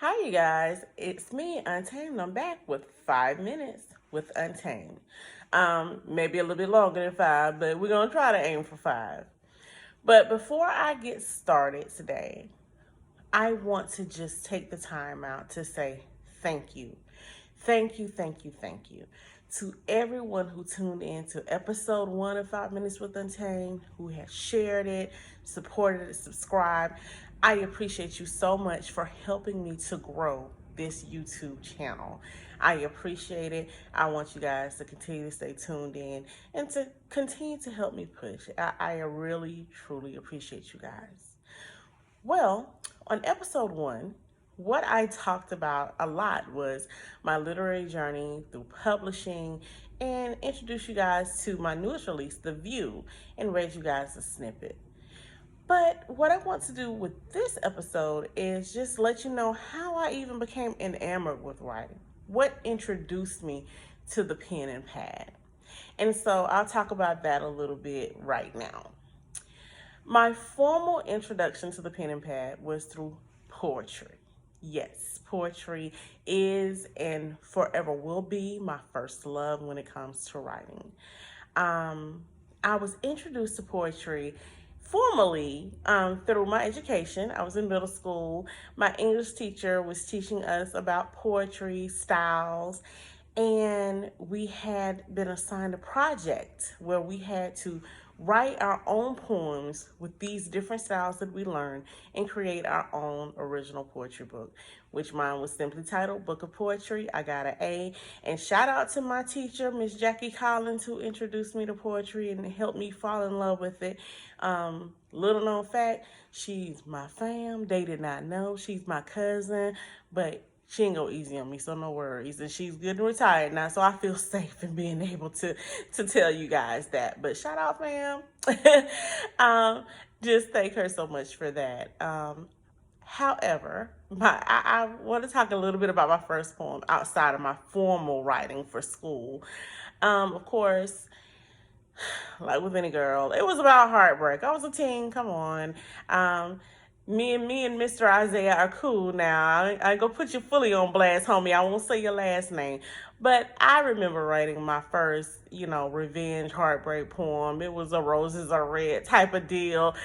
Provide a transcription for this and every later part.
Hi, you guys. It's me, Untamed. I'm back with 5 minutes with Untamed. Maybe a little bit longer than five, but we're going to try to aim for five. But before I get started today, I want to just take the time out to say thank you. Thank you, thank you, thank you to everyone who tuned in to episode 1 of 5 Minutes with Untamed, who has shared it, supported it, subscribed. I appreciate you so much for helping me to grow this YouTube channel. I appreciate it. I want you guys to continue to stay tuned in and to continue to help me push. I really, truly appreciate you guys. Well, on episode 1, what I talked about a lot was my literary journey through publishing and introduce you guys to my newest release, The View, and read you guys a snippet. But what I want to do with this episode is just let you know how I even became enamored with writing, what introduced me to the pen and pad. And so I'll talk about that a little bit right now. My formal introduction to the pen and pad was through poetry. Yes, poetry is and forever will be my first love when it comes to writing. I was introduced to poetry formally through my education. I was in middle school. My English teacher was teaching us about poetry, styles, and we had been assigned a project where we had to write our own poems with these different styles that we learned and create our own original poetry book, which mine was simply titled Book of Poetry. I got an A. And shout out to my teacher, Miss Jackie Collins, who introduced me to poetry and helped me fall in love with it. Little known fact, she's my fam. They did not know. She's my cousin, but she ain't go easy on me, so no worries. And she's good and retired now, so I feel safe in being able to tell you guys that. But shout out, fam. Just thank her so much for that. However, I want to talk a little bit about my first poem outside of my formal writing for school. Of course, like with any girl, it was about heartbreak. I was a teen. Come on. Me and Mr. Isaiah are cool now. I ain't gonna put you fully on blast, homie. I won't say your last name. But I remember writing my first, revenge heartbreak poem. It was a roses are red type of deal.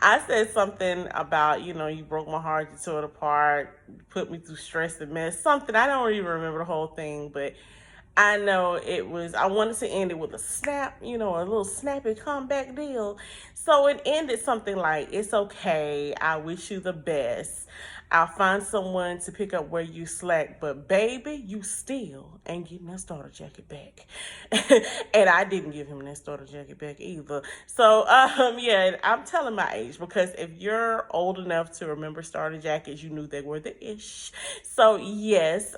I said something about, you broke my heart, you tore it apart, put me through stress and mess. Something, I don't even remember the whole thing, but I know I wanted to end it with a snap, a little snappy comeback deal. So it ended something like, it's okay, I wish you the best. I'll find someone to pick up where you slack, but baby, you still ain't getting that starter jacket back. And I didn't give him that starter jacket back either. So, yeah, I'm telling my age because if you're old enough to remember starter jackets, you knew they were the ish. So, yes,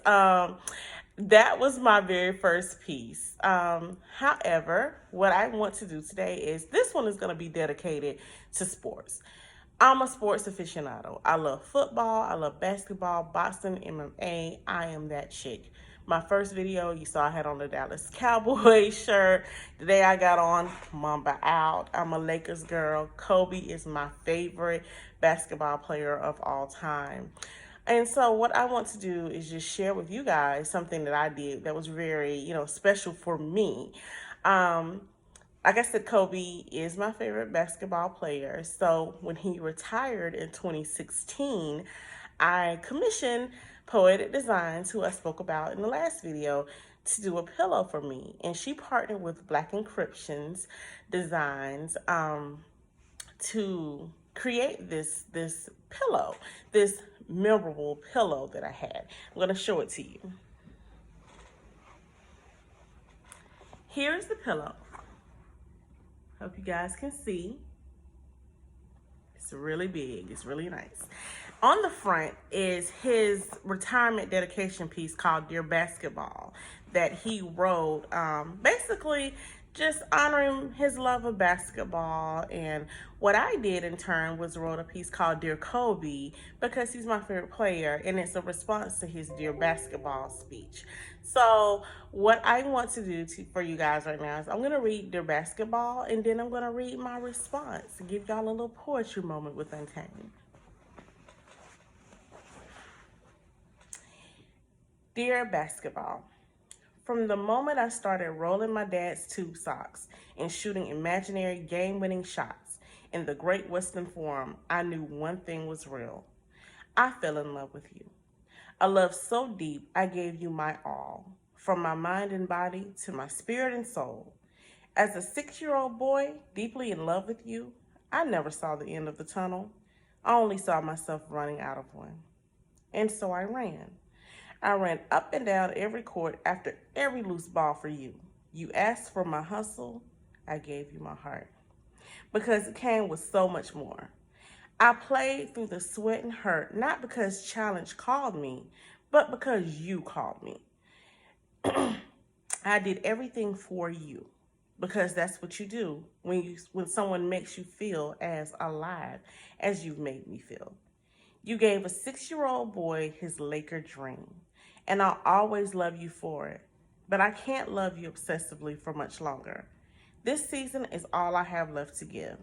that was my very first piece. However, what I want to do today is this one is going to be dedicated to sports. I'm a sports aficionado. I love football. I love basketball, boxing, MMA. I am that chick. My first video, you saw I had on the Dallas Cowboys shirt. Today I got on Mamba out. I'm a Lakers girl. Kobe is my favorite basketball player of all time. And so what I want to do is just share with you guys something that I did that was very, special for me. Like I said, Kobe is my favorite basketball player. So when he retired in 2016, I commissioned Poetic Designs, who I spoke about in the last video, to do a pillow for me. And she partnered with Black Encryptions Designs to create this pillow, this memorable pillow that I had. I'm going to show it to you. Here's the pillow. Hope you guys can see. It's really big. It's really nice. On the front is his retirement dedication piece called Dear Basketball that he wrote, basically just honoring his love of basketball. And what I did in turn was wrote a piece called Dear Kobe because he's my favorite player, and it's a response to his Dear Basketball speech. So what I want to do for you guys right now is I'm going to read Dear Basketball, and then I'm going to read my response and give y'all a little poetry moment with Untamed. Dear basketball, from the moment I started rolling my dad's tube socks and shooting imaginary game-winning shots in the Great Western Forum, I knew one thing was real. I fell in love with you. A love so deep, I gave you my all, from my mind and body to my spirit and soul. As a 6-year-old boy, deeply in love with you, I never saw the end of the tunnel. I only saw myself running out of one. And so I ran. I ran up and down every court after every loose ball for you. You asked for my hustle, I gave you my heart. Because it came with so much more. I played through the sweat and hurt, not because challenge called me, but because you called me. I did everything for you because that's what you do when someone makes you feel as alive as you've made me feel. You gave a 6-year-old boy his Laker dream, and I'll always love you for it. But I can't love you obsessively for much longer. This season is all I have left to give.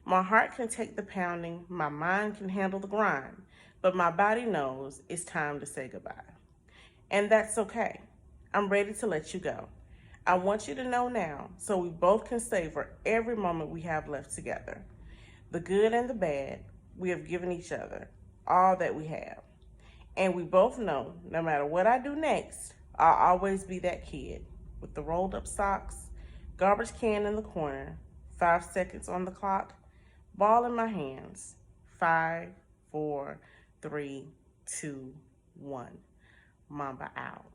My heart can take the pounding, my mind can handle the grind, but my body knows it's time to say goodbye. And that's okay. I'm ready to let you go. I want you to know now so we both can savor every moment we have left together. The good and the bad, we have given each other all that we have. And we both know no matter what I do next, I'll always be that kid with the rolled up socks, garbage can in the corner, 5 seconds on the clock, ball in my hands. 5, 4, 3, 2, 1. Mamba out.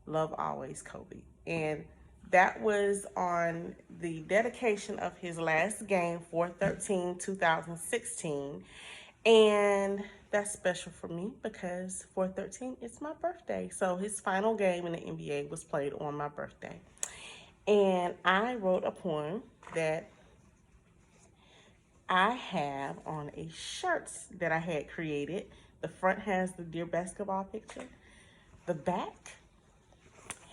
Love always, Kobe. And that was on the dedication of his last game, 4/13/2016. And that's special for me because 4/13 is my birthday. So his final game in the NBA was played on my birthday. And I wrote a poem that I have on a shirt that I had created. The front has the Dear Basketball picture. The back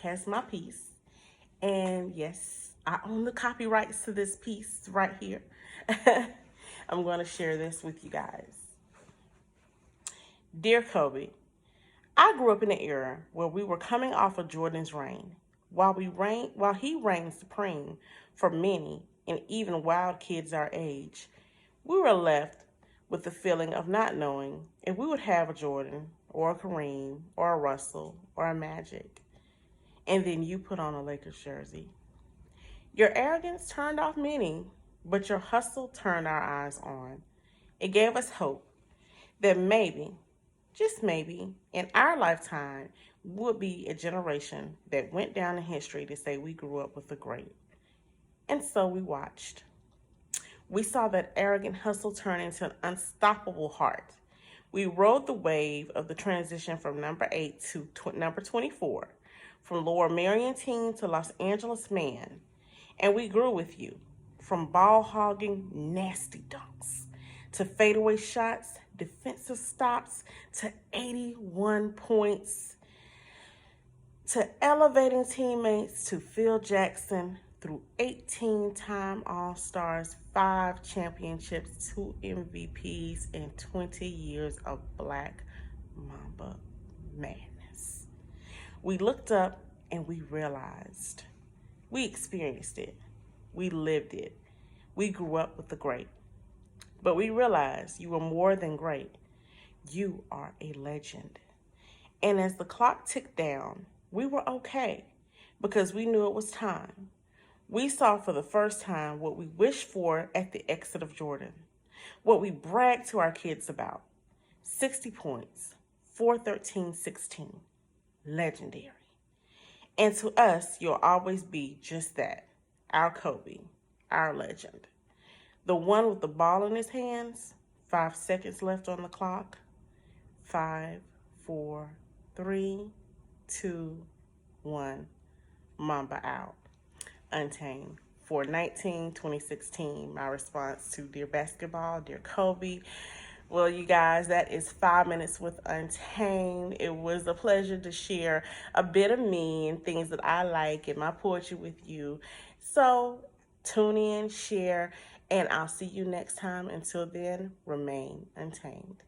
has my piece. And yes, I own the copyrights to this piece right here. I'm going to share this with you guys. Dear Kobe, I grew up in an era where we were coming off of Jordan's reign. While he reigned supreme for many and even wild kids our age, we were left with the feeling of not knowing if we would have a Jordan or a Kareem or a Russell or a Magic. And then you put on a Lakers jersey. Your arrogance turned off many, but your hustle turned our eyes on. It gave us hope that maybe, just maybe, in our lifetime would be a generation that went down in history to say we grew up with the great. And so we watched. We saw that arrogant hustle turn into an unstoppable heart. We rode the wave of the transition from number 8 to number 24, from Lower Marion teen to Los Angeles man. And we grew with you, from ball hogging nasty dunks, to fadeaway shots, defensive stops, to 81 points, to elevating teammates, to Phil Jackson, through 18-time All-Stars, 5 championships, 2 MVPs, and 20 years of Black Mamba madness. We looked up and we realized. We experienced it. We lived it. We grew up with the great. But we realized you were more than great. You are a legend. And as the clock ticked down, we were okay because we knew it was time. We saw for the first time what we wished for at the exit of Jordan, what we bragged to our kids about. 60 points, 4/13/16, legendary. And to us, you'll always be just that, our Kobe, our legend. The one with the ball in his hands, 5 seconds left on the clock. 5, 4, 3, 2, 1, Mamba out. Untamed. 4/19/2016, my response to Dear Basketball, Dear Kobe. Well, you guys, that is 5 minutes with Untamed. It was a pleasure to share a bit of me and things that I like in my poetry with you. So tune in, share, and I'll see you next time. Until then, remain untamed.